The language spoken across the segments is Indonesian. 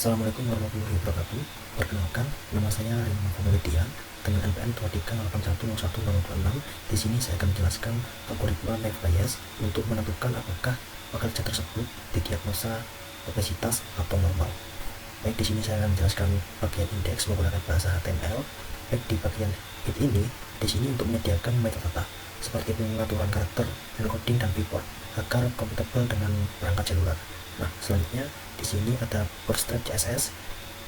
Assalamualaikum warahmatullahi wabarakatuh. Perkenalkan, nama saya Rima Komodian dengan NPM 23810126. Di sini saya akan menjelaskan algoritma Bayes untuk menentukan apakah pekerja tersebut didiagnosa obesitas atau normal. Baik, di sini saya akan menjelaskan bagian indeks menggunakan bahasa HTML. Baik, di bagian it ini, di sini untuk menyediakan metadata seperti pengaturan karakter, encoding, dan keyboard agar kompatibel dengan perangkat seluler. Nah, selanjutnya di sini ada Bootstrap CSS.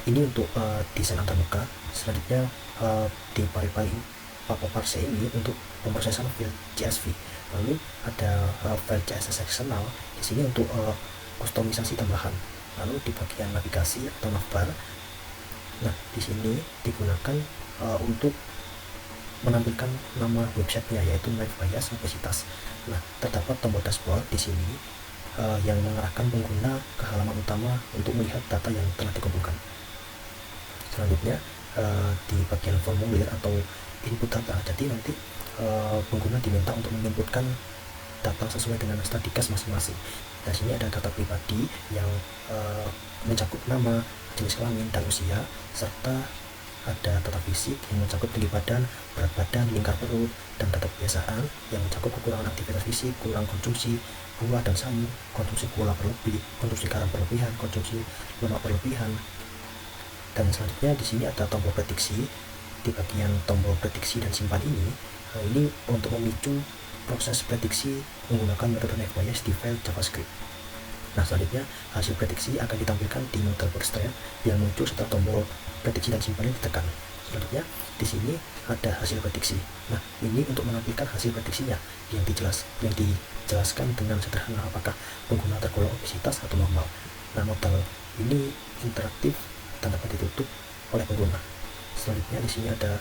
Ini untuk desain antarmuka. Selanjutnya di parse ini untuk pemrosesan file CSV. Lalu ada file CSS eksternal di sini untuk kustomisasi tambahan. Lalu di bagian navigasi atau navbar, nah di sini digunakan untuk menampilkan nama websitenya, yaitu Bayes obesitas. Nah, terdapat tombol dashboard di sini yang mengarahkan pengguna ke halaman utama untuk melihat data yang telah dikumpulkan. Selanjutnya di bagian formulir atau input data, jadi nanti pengguna diminta untuk menginputkan data sesuai dengan statikas masing-masing. Nah, sini ada data pribadi yang mencakup nama, jenis kelamin, dan usia, serta ada data fisik yang mencakup tinggi badan, berat badan, lingkar perut, dan data kebiasaan yang mencakup kekurangan aktivitas fisik, kurang konsumsi buah dan sayur, konsumsi gula berlebih, konsumsi garam berlebihan, konsumsi lemak berlebihan. Dan selanjutnya di sini ada tombol prediksi. Di bagian tombol prediksi dan simpan ini untuk memicu proses prediksi menggunakan metode Bayes di file JavaScript. Nah, selanjutnya hasil prediksi akan ditampilkan di model Bootstrap yang muncul setelah tombol prediksi dan simpan ini ditekan. Selanjutnya di sini ada hasil prediksi. Nah, ini untuk menampilkan hasil prediksinya yang dijelaskan dengan sederhana apakah pengguna tergolong obesitas atau normal. Nah, model ini interaktif dan dapat ditutup oleh pengguna. Selanjutnya di sini ada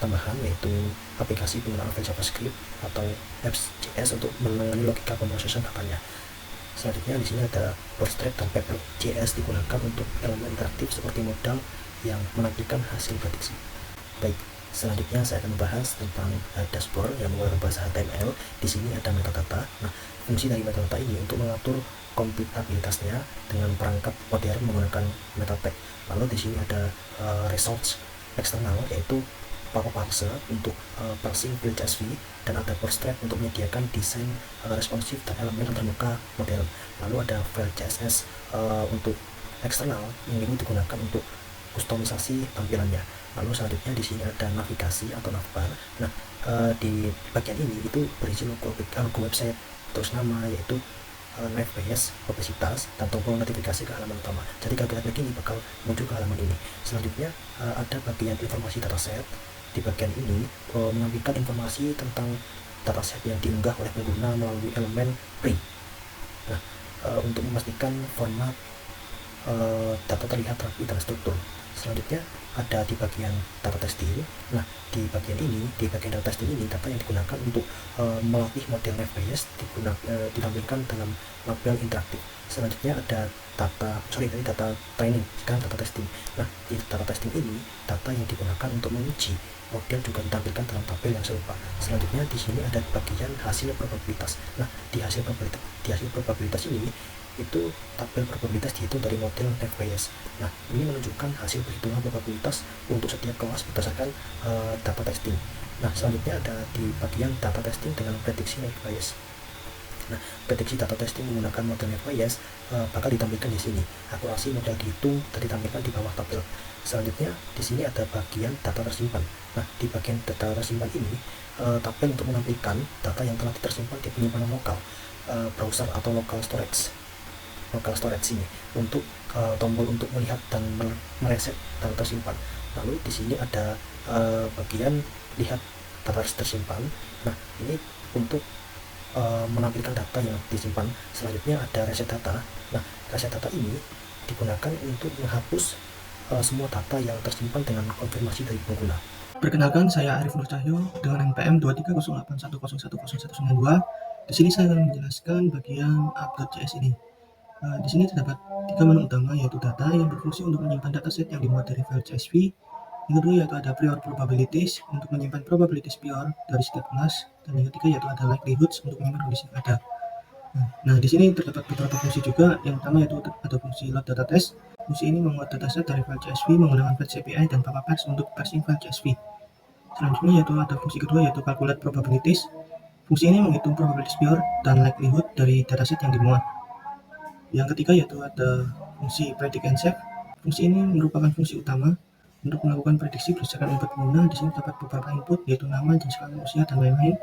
tambahan, yaitu aplikasi penggunaan file JavaScript atau apps.js untuk menangani logika pemrosesan datanya. Selanjutnya di sini ada Bootstrap dan Paper.js digunakan untuk elemen interaktif seperti modal yang menampilkan hasil prediksi. Baik, selanjutnya saya akan membahas tentang dashboard yang menggunakan bahasa HTML. Di sini ada metadata. Nah, fungsi dari metadata ini untuk mengatur kompatibilitasnya dengan perangkat modern menggunakan meta-tag. Lalu di sini ada results eksternal, yaitu parse untuk parsing file CSV, dan ada Bootstrap untuk menyediakan desain responsif dan elemen antarmuka modern. Lalu ada file CSS untuk eksternal yang ini digunakan untuk kustomisasi tampilannya. Lalu selanjutnya di sini ada navigasi atau navbar. Nah, di bagian ini itu berisi logo website, terus nama yaitu Bayes obesitas, dan tombol notifikasi ke halaman utama. Jadi kalau kita klik ini bakal muncul ke halaman ini. Selanjutnya ada bagian informasi dataset. Di bagian ini menampilkan informasi tentang dataset yang diunggah oleh pengguna melalui elemen pre. Nah, untuk memastikan format data terlihat rapi dan struktur. Selanjutnya ada di bagian data testing. Nah, di bagian data testing ini data yang digunakan untuk melatih model Bayes ditampilkan dalam label interaktif. Selanjutnya ada data training, sekarang data testing. Nah, di data testing ini data yang digunakan untuk menguji model juga ditampilkan dalam tabel yang serupa. Selanjutnya di sini ada bagian hasil probabilitas. Nah, di hasil probabilitas ini itu tabel probabilitas dihitung dari model Bayes. Nah, ini menunjukkan hasil perhitungan probabilitas untuk setiap kelas berdasarkan data testing. Nah, selanjutnya ada di bagian data testing dengan prediksi Bayes. Nah, prediksi data testing menggunakan model Bayes bakal ditampilkan di sini. Akurasi model dihitung dan ditampilkan di bawah tabel. Selanjutnya di sini ada bagian data tersimpan. Nah, di bagian data tersimpan ini tabel untuk menampilkan data yang telah tersimpan di penyimpanan lokal, browser atau local storage ini untuk tombol untuk melihat dan mereset data tersimpan. Lalu di sini ada bagian lihat data tersimpan. Nah, ini untuk menampilkan data yang disimpan. Selanjutnya ada reset data. Nah, reset data ini digunakan untuk menghapus semua data yang tersimpan dengan konfirmasi dari pengguna. Perkenalkan, saya Arif Nur Cahyo dengan NPM 2308101092. Di sini saya akan menjelaskan bagian upload.js ini. Di sini terdapat 3 menu utama, yaitu data yang berfungsi untuk menyimpan dataset yang dimuat dari file CSV. Yang kedua yaitu ada prior probabilities untuk menyimpan probabilities prior dari setiap kelas, dan yang ketiga yaitu ada likelihoods untuk menyimpan kondisi yang ada. Nah, di sini terdapat beberapa fungsi juga. Yang pertama yaitu ada fungsi load data test Fungsi ini memuat dataset dari file CSV menggunakan Fetch API dan Papaverse untuk parsing file CSV. Selanjutnya yaitu ada fungsi kedua yaitu Calculate Probabilities. Fungsi ini menghitung probabilitas pure dan likelihood dari dataset yang dimuat. Yang ketiga yaitu ada fungsi Predict and Save. Fungsi ini merupakan fungsi utama untuk melakukan prediksi berdasarkan input pengguna. Di sini terdapat beberapa input yaitu nama, jenis kelamin, usia, dan lain-lain.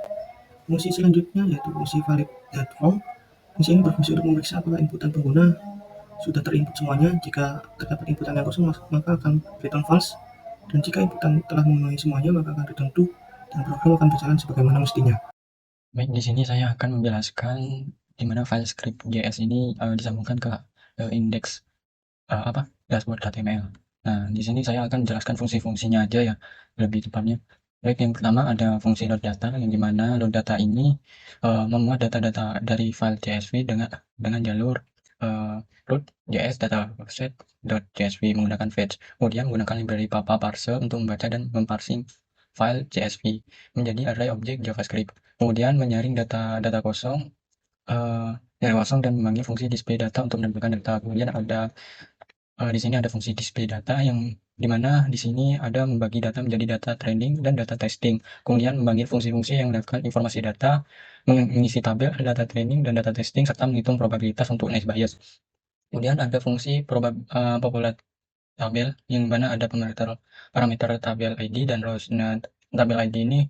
Fungsi selanjutnya yaitu fungsi Validate Form. Fungsi ini berfungsi untuk memeriksa apakah inputan pengguna sudah terinput semuanya. Jika terdapat inputan yang kosong, maka akan return false. Dan jika inputan telah memenuhi semuanya, maka akan return true. Dan program akan berjalan sebagaimana mestinya. Baik, di sini saya akan menjelaskan di mana file script.js ini disambungkan ke indeks dashboard.html. Nah, di sini saya akan menjelaskan fungsi-fungsinya aja ya, lebih tepatnya. Baik, yang pertama ada fungsi load data, yang dimana load data ini memuat data-data dari file CSV dengan jalur load.js dataset.csv menggunakan fetch. Kemudian menggunakan library papa parser untuk membaca dan memparsing file CSV menjadi array objek JavaScript. Kemudian menyaring data kosong dari kosong dan memanggil fungsi display data untuk menampilkan data. Kemudian ada di sini ada fungsi display data yang dimana di sini ada membagi data menjadi data training dan data testing. Kemudian memanggil fungsi-fungsi yang mendapatkan informasi data, mengisi tabel data training dan data testing serta menghitung probabilitas untuk noise bias. Kemudian ada fungsi populate tabel yang mana ada parameter tabel ID dan rows. Nah, tabel ID ini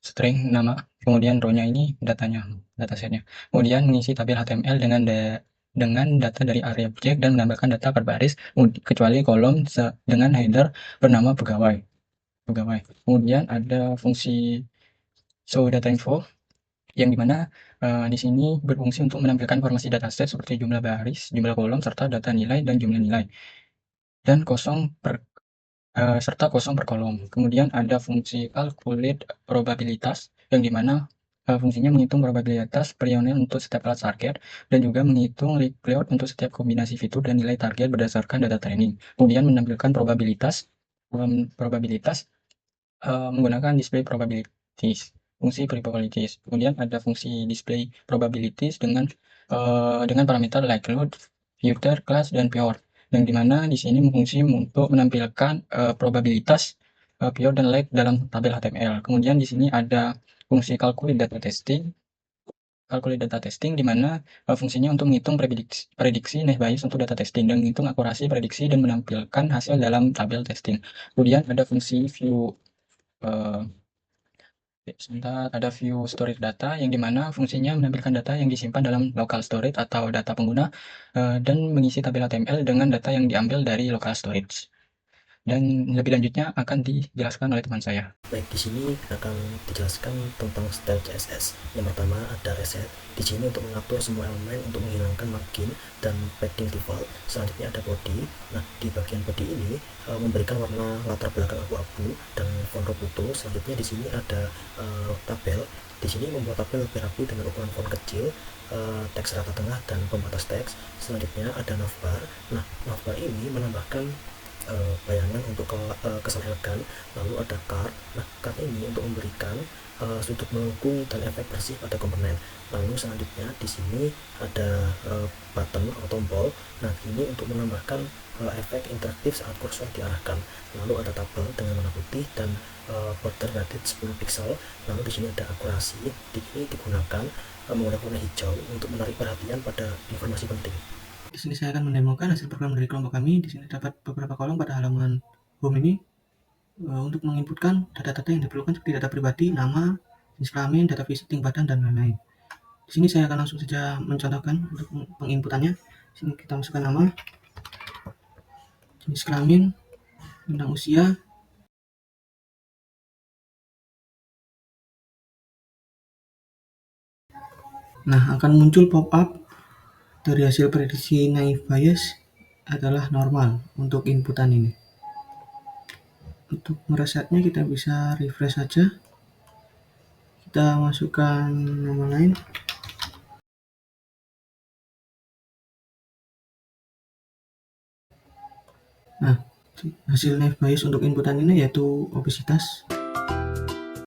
string nama, kemudian row-nya ini datanya, datasetnya. Kemudian mengisi tabel HTML dengan data dari array objek dan menambahkan data per baris kecuali kolom dengan header bernama pegawai. Kemudian ada fungsi show data info yang dimana di sini berfungsi untuk menampilkan informasi dataset seperti jumlah baris, jumlah kolom, serta data nilai dan jumlah nilai, dan serta kosong per kolom. Kemudian ada fungsi calculate probabilitas yang dimana fungsinya menghitung probabilitas preonel untuk setiap kelas target dan juga menghitung likelihood untuk setiap kombinasi fitur dan nilai target berdasarkan data training. Kemudian menampilkan probabilitas menggunakan display probabilities, fungsi probabilities. Kemudian ada fungsi display probabilities dengan parameter likelihood, filter, class, dan pure. Yang dimana di sini berfungsi untuk menampilkan probabilitas pure dan like dalam tabel HTML. Kemudian di sini ada fungsi calculate data testing di mana fungsinya untuk menghitung prediksi nice bias untuk data testing dan menghitung akurasi prediksi dan menampilkan hasil dalam tabel testing. Kemudian ada fungsi view sebentar, ada view storage data yang dimana fungsinya menampilkan data yang disimpan dalam local storage atau data pengguna dan mengisi tabel HTML dengan data yang diambil dari local storage. Dan lebih lanjutnya akan dijelaskan oleh teman saya. Baik, di sini akan dijelaskan tentang style CSS. Yang pertama ada reset. Di sini untuk mengatur semua elemen untuk menghilangkan margin dan padding default. Selanjutnya ada body. Nah, di bagian body ini memberikan warna latar belakang abu-abu dan font robusto. Selanjutnya di sini ada tabel. Di sini membuat tabel lebih rapi dengan ukuran font kecil, teks rata tengah dan pembatas teks. Selanjutnya ada navbar. Nah, navbar ini menambahkan bayangan untuk kesan elegan. Lalu ada card. Nah, card ini untuk memberikan sudut melengkung dan efek bersih pada komponen. Lalu selanjutnya di sini ada button atau tombol. Nah, ini untuk menambahkan efek interaktif saat kursor diarahkan. Lalu ada tabel dengan warna putih dan border radius 10 pixel. Lalu di sini ada akurasi. Di sini digunakan menggunakan warna hijau untuk menarik perhatian pada informasi penting. Di sini saya akan mendemokan hasil program dari kelompok kami. Di sini terdapat beberapa kolom pada halaman home ini untuk menginputkan data-data yang diperlukan seperti data pribadi, nama, jenis kelamin, data fisik, tinggi badan, dan lain-lain. Di sini saya akan langsung saja mencontohkan untuk penginputannya. Di sini kita masukkan nama, jenis kelamin, tentang usia, nah akan muncul pop-up dari hasil prediksi naive bias adalah normal untuk inputan ini. Untuk meresetnya kita bisa refresh saja. Kita masukkan nama lain. Nah, hasil naive bias untuk inputan ini yaitu obesitas.